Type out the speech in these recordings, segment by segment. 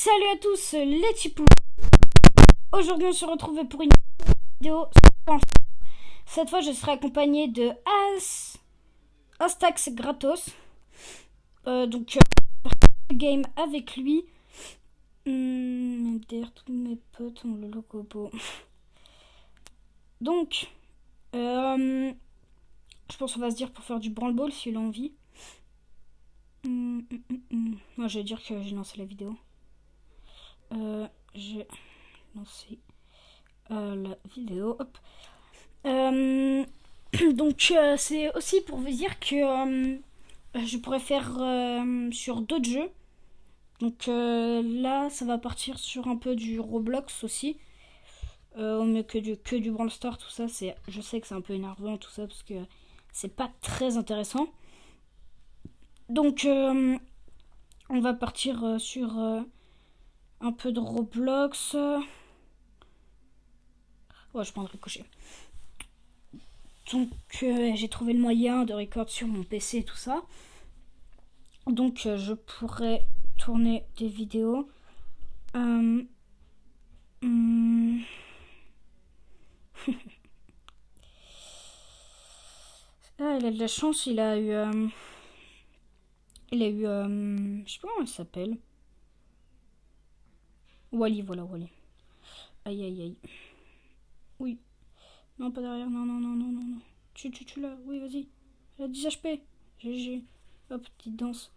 Salut à tous les tipous. Aujourd'hui on se retrouve pour une vidéo. Cette fois je serai accompagné de Astax Gratos. Donc game avec lui. Derrière tous mes potes ont le logo beau. Donc je pense qu'on va se dire pour faire du branle-ball s'il a envie. Moi je vais dire que j'ai lancé la vidéo. J'ai lancé la vidéo. Hop. Donc c'est aussi pour vous dire que je pourrais faire sur d'autres jeux. Donc là ça va partir sur un peu du Roblox aussi. Au mieux que du Brawl Stars, tout ça. Je sais que c'est un peu énervant tout ça parce que c'est pas très intéressant. Donc on va partir sur un peu de Roblox. Ouais, je prendrai cocher. Donc j'ai trouvé le moyen de record sur mon PC et tout ça. Donc je pourrais tourner des vidéos. Ah, il a de la chance, il a eu je sais pas comment il s'appelle. Wally, voilà Wally. Aïe aïe aïe. Oui. Non, pas derrière, non. Tu là, oui vas-y. Elle a 10 HP. GG. Hop, petite danse.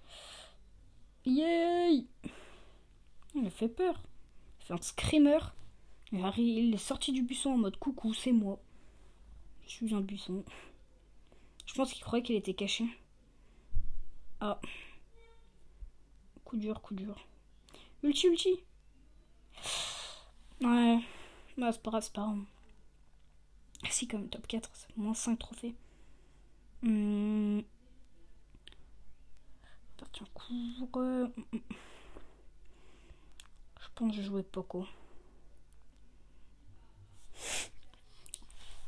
Yay. Il a fait peur. Il fait un screamer. Il est sorti du buisson en mode coucou, c'est moi. Je suis un buisson. Je pense qu'il croyait qu'il était caché. Ah. Coup dur. Ulti. Ouais. Bah, c'est pas grave. Si, comme top 4, c'est moins 5 trophées. Partir en cours. Je pense que je jouais Poco.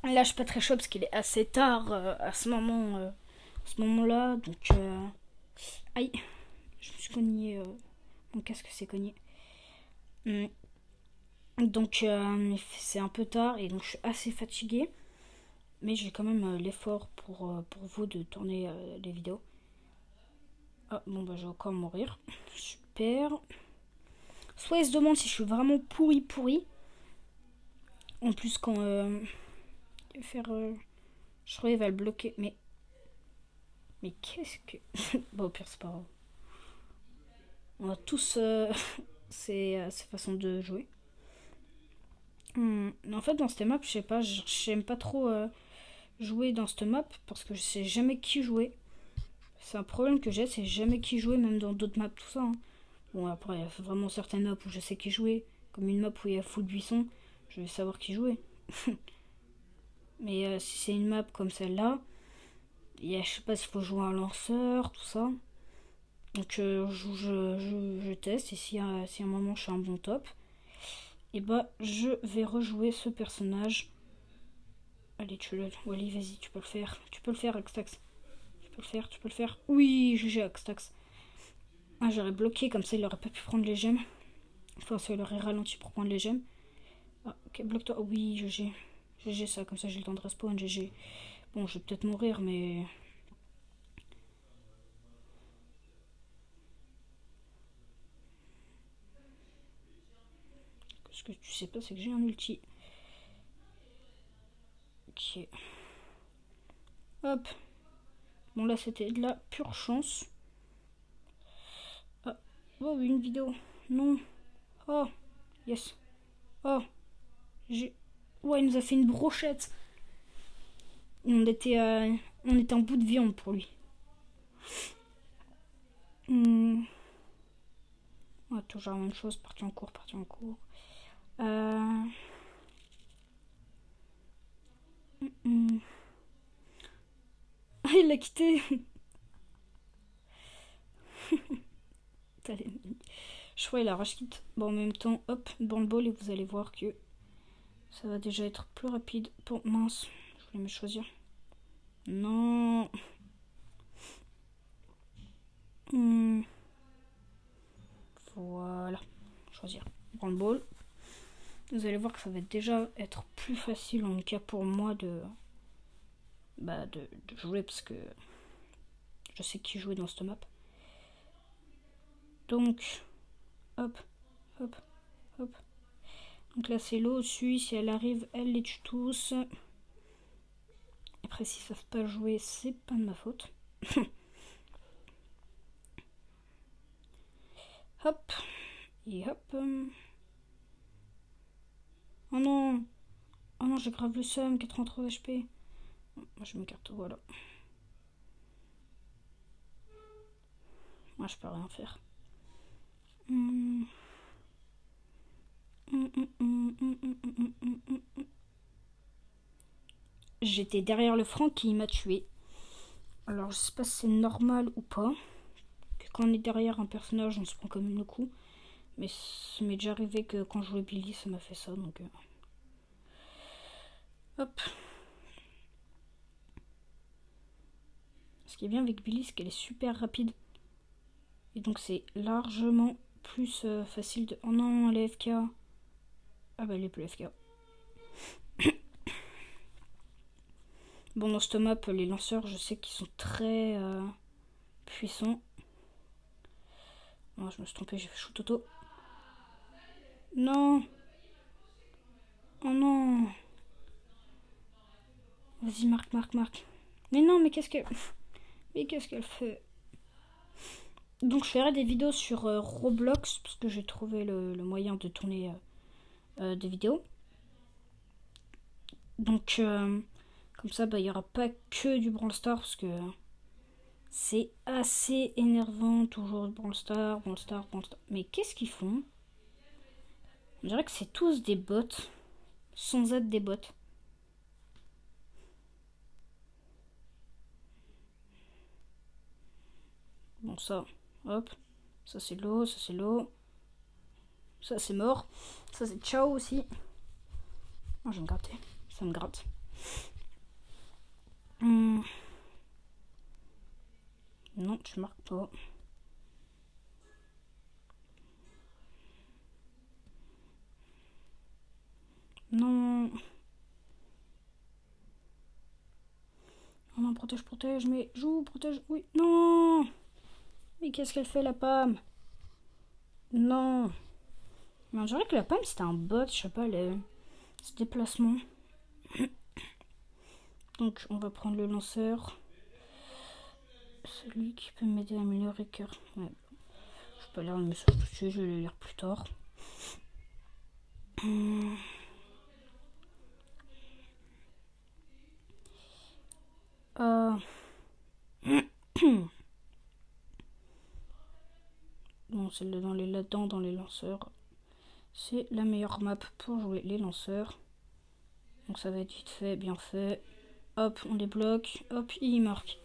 Là, je suis pas très chaud parce qu'il est assez tard à ce moment-là. Donc, aïe, je me suis cogné. Mon casque s'est cogné. Donc, c'est un peu tard et donc je suis assez fatiguée. Mais j'ai quand même l'effort pour vous de tourner les vidéos. Ah, bon, bah, je vais encore mourir. Super. Soit il se demande si je suis vraiment pourri. En plus, quand faire. Je croyais qu'il va le bloquer. Mais qu'est-ce que. Bon, au pire, c'est pas grave. On a tous ces façons de jouer. En fait, dans cette map, je sais pas, j'aime pas trop jouer dans cette map parce que je sais jamais qui jouer. C'est un problème que j'ai, c'est jamais qui jouer, même dans d'autres maps, tout ça. Hein. Bon, après, il y a vraiment certaines maps où je sais qui jouer. Comme une map où il y a full buisson, je vais savoir qui jouer. Mais si c'est une map comme celle-là, je sais pas s'il faut jouer un lanceur, tout ça. Donc je teste et si à un moment je suis un bon top, et bah je vais rejouer ce personnage. Allez, Wally, vas-y, tu peux le faire, Axtax. Tu peux le faire. Oui, GG, Axtax. Ah, j'aurais bloqué, comme ça il aurait pas pu prendre les gemmes. Enfin, ça il aurait ralenti pour prendre les gemmes. Ah, ok, bloque-toi. Oh, oui, GG. GG, ça, comme ça j'ai le temps de respawn, GG. Bon, je vais peut-être mourir, mais. Ce que tu sais pas, c'est que j'ai un ulti. Ok. Hop. Bon, là, c'était de la pure chance. Ah. Oh, une vidéo. Non. Oh. Yes. Oh. Ouais, il nous a fait une brochette. On était en bout de viande pour lui. Ouais, toujours la même chose. Parti en cours. Ah, il l'a quitté. Je crois qu'il a rush quitte. Bon, en même temps, hop, dans le ball et vous allez voir que ça va déjà être plus rapide. Bon, mince, je voulais me choisir. Non. Voilà. choisir Branle-Ball. Vous allez voir que ça va déjà être plus facile en tout cas pour moi de jouer parce que je sais qui jouer dans cette map. Donc, hop, hop, hop. Donc là c'est l'eau au-dessus, si elle arrive, elle les tue tous. Après s'ils savent pas jouer, c'est pas de ma faute. Hop, et hop. Oh non, oh non, j'ai grave le seum, 83 HP. Moi je m'écarte, voilà. Moi je peux rien faire. J'étais derrière le Franck et il m'a tué. Alors je sais pas si c'est normal ou pas. Que quand on est derrière un personnage, on se prend quand même le coup. Mais ça m'est déjà arrivé que quand je jouais Billy, ça m'a fait ça. Donc hop. Ce qui est bien avec Billy, c'est qu'elle est super rapide. Et donc c'est largement plus facile de... Oh non, elle est FK. Ah bah elle est plus FK. Bon, dans cette map, les lanceurs, je sais qu'ils sont très puissants. Oh, je me suis trompée, j'ai fait shoot auto. Non. Oh non. Vas-y, marque. Mais non, mais qu'est-ce qu'elle... Mais qu'est-ce qu'elle fait? Donc je ferai des vidéos sur Roblox, parce que j'ai trouvé le moyen de tourner des vidéos. Donc comme ça, il n'y aura pas que du Brawl Stars, parce que c'est assez énervant, toujours Brawl Stars. Mais qu'est-ce qu'ils font? On dirait que c'est tous des bots, sans être des bots. Bon, ça, hop. Ça, c'est l'eau, ça, c'est l'eau. Ça, c'est mort. Ça, c'est ciao aussi. Oh, je vais me gratter. Ça me gratte. Non, tu marques pas. Non. Oh non, protège, mais joue, protège. Oui, non. Mais qu'est-ce qu'elle fait, la Pam? Non. Mais on dirait que la Pam, c'était un bot, je sais pas, ce déplacement. Donc, on va prendre le lanceur. Celui qui peut m'aider à améliorer cœur. Ouais. Je peux pas lire le message tout de suite, je vais le lire plus tard. Bon, c'est là-dedans, dans les lanceurs. C'est la meilleure map pour jouer les lanceurs. Donc ça va être vite fait, bien fait. Hop, on débloque. Hop, il marque.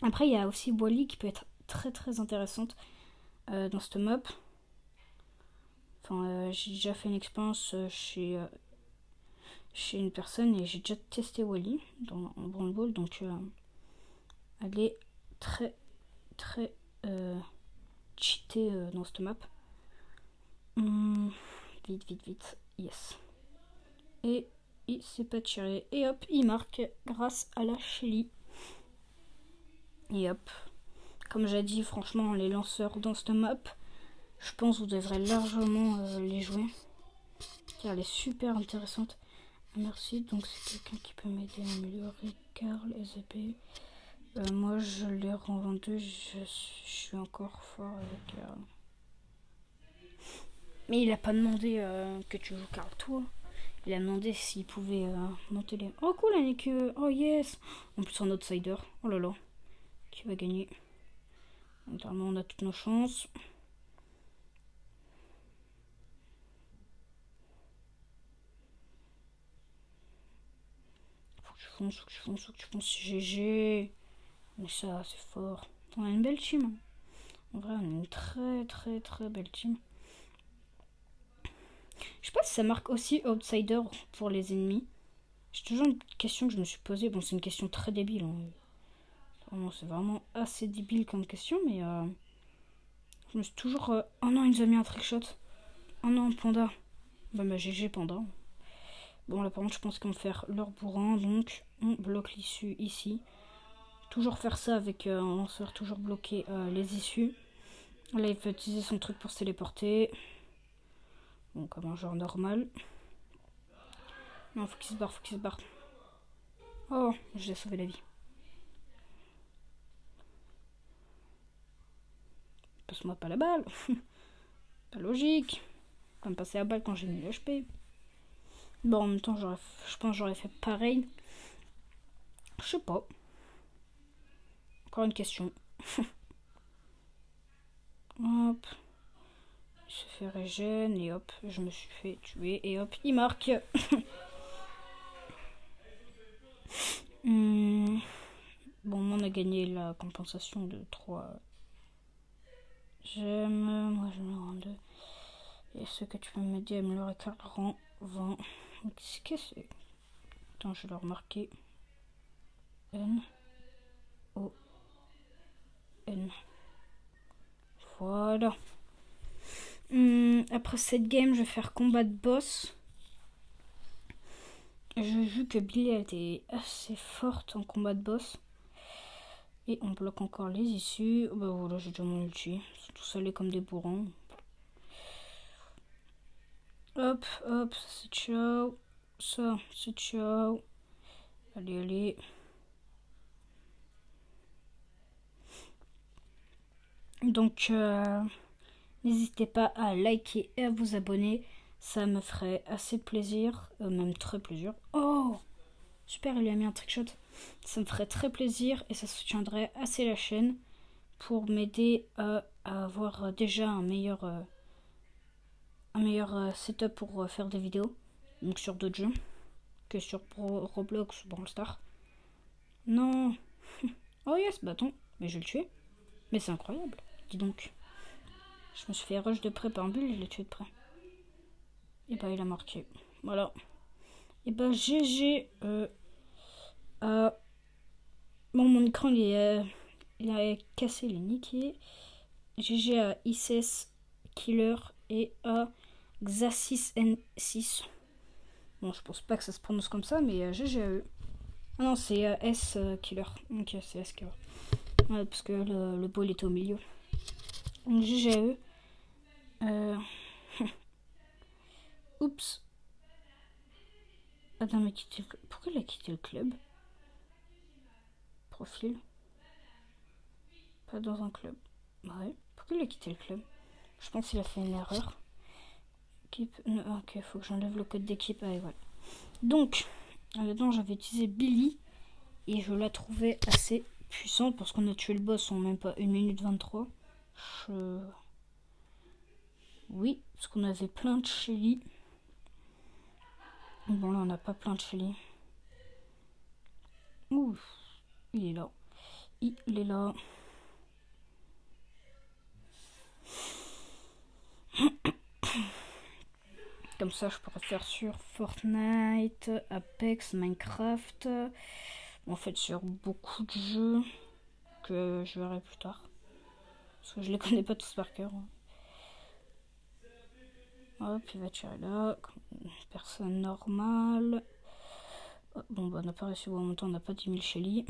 Après, il y a aussi Wally qui peut être très très intéressante dans cette map. Enfin, j'ai déjà fait une expérience chez une personne et j'ai déjà testé Wally en Branle-Ball. Donc, elle est très très cheatée dans cette map. Vite. Yes. Et il s'est pas tiré. Et hop, il marque grâce à la Shelly. Et hop. Comme j'ai dit, franchement, les lanceurs dans cette map, je pense que vous devrez largement les jouer. Car elle est super intéressante. Merci. Donc c'est quelqu'un qui peut m'aider à améliorer Karl et ZP. Moi je l'ai revendu. Je suis encore fort avec... Mais il a pas demandé que tu joues Karl toi. Il a demandé s'il pouvait monter les... Oh cool, elle n'est que... Oh yes. En plus un outsider. Oh là là. Qui va gagner? Notamment on a toutes nos chances. Faut que tu fonces. GG. Mais ça, c'est fort. On a une belle team. En vrai, on a une très très très belle team. Je sais pas si ça marque aussi outsider pour les ennemis. C'est toujours une question que je me suis posée. Bon, c'est une question très débile. Hein. C'est vraiment assez débile comme question, mais Je me suis toujours... Oh non, il nous a mis un trickshot. Oh non, panda. Bah GG panda. Bon là par contre je pense qu'on va faire leur bourrin. Donc on bloque l'issue ici. Toujours faire ça avec un lanceur. Toujours bloquer les issues. Là il va utiliser son truc pour se téléporter. Bon comme un joueur normal. Non faut qu'il se barre, faut qu'il se barre. Oh j'ai sauvé la vie. Passe-moi pas la balle. Pas logique. Pas me passer la balle quand j'ai mis l'HP. Bon en même temps je pense que j'aurais fait pareil. Je sais pas. Encore une question. Hop. Il se fait régène et hop, je me suis fait tuer et hop, il marque. Bon, on a gagné la compensation de 3 gemmes. Moi, je me rends 2. Et ce que tu peux me dire, me le récart rend 20. Qu'est-ce que c'est? Attends, je vais le remarquer. N. O. N. Voilà. Après cette game, je vais faire combat de boss. J'ai vu que Billy était assez forte en combat de boss. Et on bloque encore les issues. Bah voilà, j'ai déjà mon ulti. Ils sont tous allés comme des bourrins. Hop, hop, ça c'est ciao. Ça c'est ciao. Allez, allez. Donc, n'hésitez pas à liker et à vous abonner. Ça me ferait assez plaisir. Même très plaisir. Oh! Super, il a mis un trickshot. Ça me ferait très plaisir et ça soutiendrait assez la chaîne pour m'aider à avoir déjà un meilleur setup pour faire des vidéos. Donc sur d'autres jeux que sur Roblox ou Brawl Stars. Non. Oh yes, bâton. Mais je vais le tuer. Mais c'est incroyable. Dis donc. Je me suis fait rush de près par un bulle, je l'ai tué de près. Et bah il a marqué. Voilà. Et bah GG. Bon, mon écran il a cassé, il est niqué. GG à ICS Killer et à Xasis N6. Bon, je pense pas que ça se prononce comme ça, mais GG à eux. Ah non, c'est S Killer. Ok, c'est S Killer. Ouais, parce que le ball était au milieu. Donc GG à eux. Oups. Attends, mais pourquoi il a quitté le club? Profil. Pas dans un club. Ouais. Pourquoi il a quitté le club? Je pense qu'il a fait une erreur. Équipe. Ok, faut que j'enlève le code d'équipe. Allez, voilà. Donc, là-dedans, j'avais utilisé Billy. Et je la trouvais assez puissante parce qu'on a tué le boss en même pas 1 minute 23. Oui, parce qu'on avait plein de Shelly. Bon, là, on n'a pas plein de Shelly. Ouh, il est là. Il est là. Comme ça, je pourrais faire sur Fortnite, Apex, Minecraft. En fait, sur beaucoup de jeux que je verrai plus tard. Parce que je les connais pas tous par cœur. Hop, il va tirer là. Personne normale. Bon, bah, on n'a pas réussi à voir en même temps, on n'a pas 10 000 Shelly.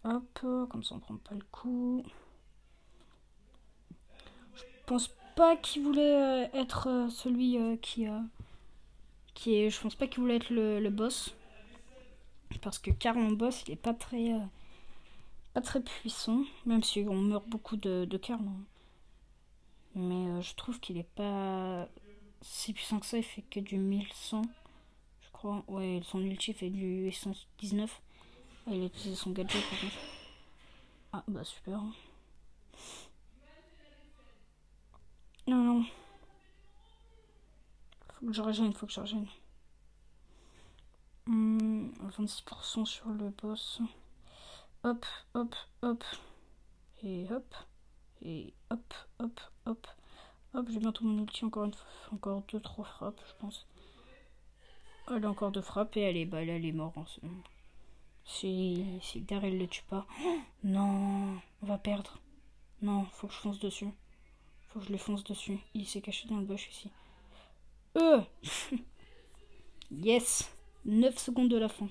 Hop, comme ça on prend pas le coup. Je pense pas qu'il voulait être celui qui est. Je pense pas qu'il voulait être le boss. Parce que Karl en boss, il est pas très puissant. Même si on meurt beaucoup de Karl. Hein. Mais je trouve qu'il est pas si puissant que ça. Il fait que du 1100. Je crois. Ouais, son ulti fait du 119. Ah, il a utilisé son gadget par contre. Ah bah super. Non, non. Faut que je régène, 26% sur le boss. Hop, hop, hop. Et hop. Et hop, hop, hop. Hop, j'ai bientôt mon ulti encore une fois. Encore 2-3 frappes, je pense. Elle a encore 2 frappes et elle est morte. Hein. Si Daryl le tue pas. Non, on va perdre. Non, faut que je fonce dessus. Faut que je le fonce dessus. Il s'est caché dans le bush ici. Yes. 9 secondes de la fin.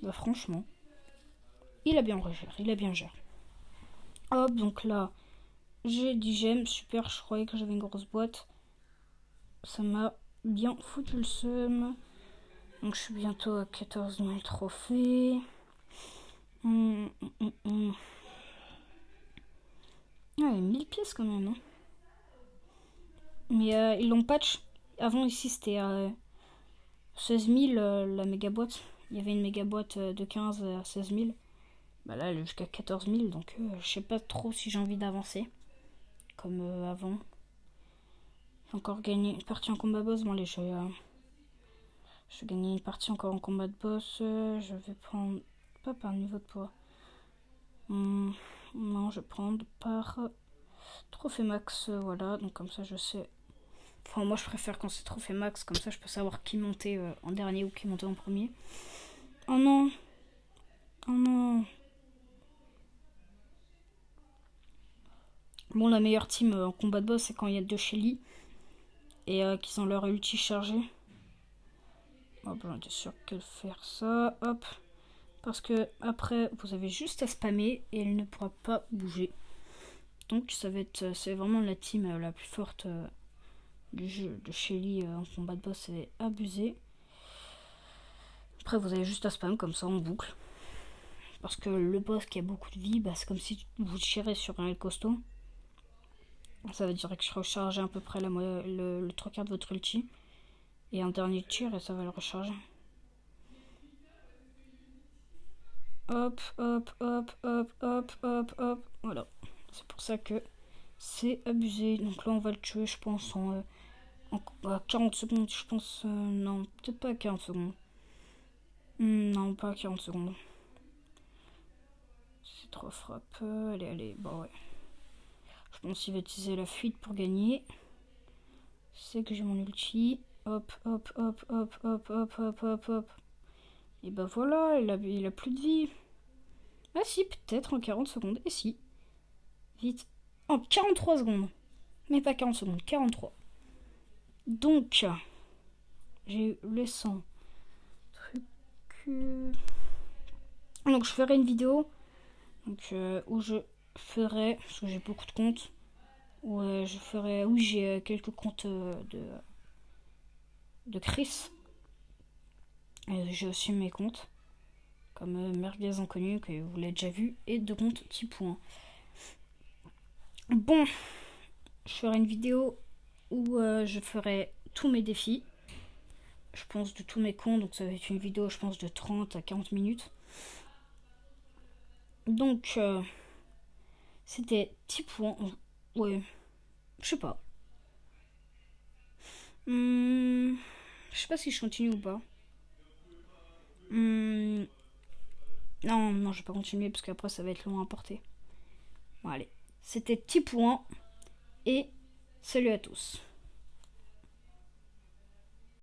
Bah franchement, il a bien géré, il a bien géré. Hop, donc là, j'ai 10 gemmes, super, je croyais que j'avais une grosse boîte. Ça m'a bien foutu le seum. Donc je suis bientôt à 14 000 trophées. Ah, il y a 1000 pièces quand même. Hein. Mais ils l'ont patch. Avant ici c'était à 16 000 la méga boîte. Il y avait une méga boîte de 15 à 16 000. Bah là elle est jusqu'à 14 000 donc je sais pas trop si j'ai envie d'avancer. Comme avant. J'ai encore gagné une partie en combat boss. Bon allez je vais gagner une partie encore en combat de boss. Je vais prendre... Pas par niveau de poids. Non, je vais prendre par trophée max. Voilà, donc comme ça je sais. Enfin, moi je préfère quand c'est trophée max. Comme ça je peux savoir qui monter en dernier ou qui monter en premier. Oh non. Oh non. Bon, la meilleure team en combat de boss, c'est quand il y a deux Shelly. Et qu'ils ont leur ulti chargé. Hop, j'en étais sûr qu'elle faire ça. Hop. Parce que après, vous avez juste à spammer et elle ne pourra pas bouger. Donc ça va être, c'est vraiment la team la plus forte du jeu de Shelly en combat de boss, c'est abusé. Après vous avez juste à spam comme ça en boucle. Parce que le boss qui a beaucoup de vie, bah, c'est comme si vous tirez sur un costaud. Ça veut dire que je recharge à peu près le 3/4 de votre ulti. Et un dernier tir et ça va le recharger. Hop, hop, hop, hop, hop, hop, hop. Voilà. C'est pour ça que c'est abusé. Donc là, on va le tuer, je pense, en 40 secondes. Je pense. Non, peut-être pas à 40 secondes. Non, pas à 40 secondes. C'est 3 frappes. Allez, allez. Bah ouais. Je pense qu'il va utiliser la fuite pour gagner. C'est que j'ai mon ulti. Hop, hop, hop, hop, hop, hop, hop, hop, hop. Et bah voilà, il a plus de vie. Ah si, peut-être en 40 secondes. Et si. Vite. En 43 secondes. Mais pas 40 secondes, 43. Donc, j'ai eu le 100. Donc, je ferai une vidéo donc, où je ferai, parce que j'ai beaucoup de comptes, où je ferai, oui, j'ai quelques comptes de Chris. J'ai aussi mes comptes, comme Merguez Inconnu, que vous l'avez déjà vu, et de comptes petits points. Bon, je ferai une vidéo où je ferai tous mes défis. Je pense de tous mes comptes, donc ça va être une vidéo, je pense, de 30 à 40 minutes. Donc, c'était 10 points. Ouais, je sais pas. Je sais pas si je continue ou pas. Non, non, je vais pas continuer parce qu'après ça va être long à porter. Bon, allez, c'était 10 points et salut à tous.